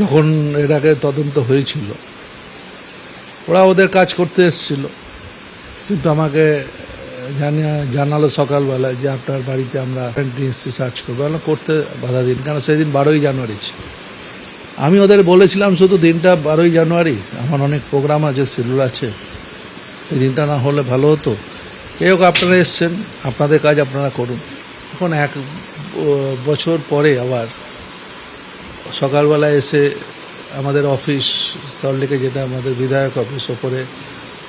যখন এর আগে তদন্ত হয়েছিল ওরা ওদের কাজ করতে এসেছিল, কিন্তু আমাকে জানালো সকালবেলায় যে আপনার বাড়িতে আমরা এসছি সার্চ করবো। আমরা করতে বাধা দিন, কারণ সেদিন 12ই জানুয়ারি ছিল। আমি ওদের বলেছিলাম শুধু দিনটা 12ই জানুয়ারি, আমার অনেক প্রোগ্রাম আছে, শিডিউল আছে, এই দিনটা না হলে ভালো হতো। এই হোক, আপনারা এসছেন, আপনাদের কাজ আপনারা করুন। এখন 1 বছর পরে আবার সকালবেলায় এসে আমাদের অফিস সল্টলেকে, যেটা আমাদের বিধায়ক অফিস, ওপরে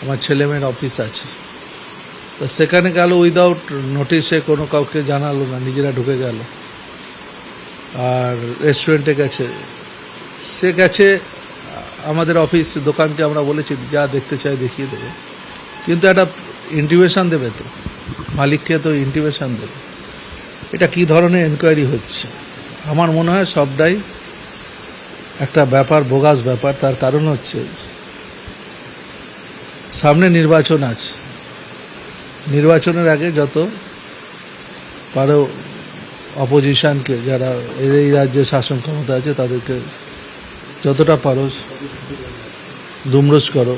আমার ছেলেমেয়ের অফিস আছে, তো সেখানে গেল উইদাউট নোটিশে, কোনো কাউকে জানালো না, নিজেরা ঢুকে গেল। আর রেস্টুরেন্টে গেছে, সে গেছে আমাদের অফিস দোকানকে আমরা বলেছি যা দেখতে চাই দেখিয়ে দেবে, কিন্তু একটা ইন্টিমেশন দেবে, তো মালিককে তো ইন্টিমেশন দেবে। এটা কি ধরনের এনকোয়ারি হচ্ছে? আমার মনে হয় সবটাই একটা ব্যাপার, বোগাস ব্যাপার। তার কারণ হচ্ছে সামনে নির্বাচন আছে, নির্বাচনের আগে যত পারো অপোজিশনকে, যারা এই রাজ্যে শাসন ক্ষমতা আছে, তাদেরকে যতটা পারো দুমড়োজ করো,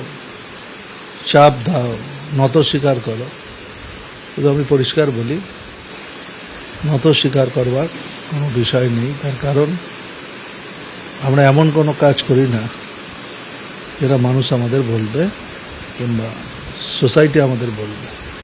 চাপ দাও, নত স্বীকার করো। কিন্তু আমি পরিষ্কার বলি, নত স্বীকার করবার কোনো বিষয় নেই। তার কারণ আমরা এমন কোনো কাজ করি না যেটা মানুষ আমাদের বলবে কিংবা সোসাইটি আমাদের বলবে।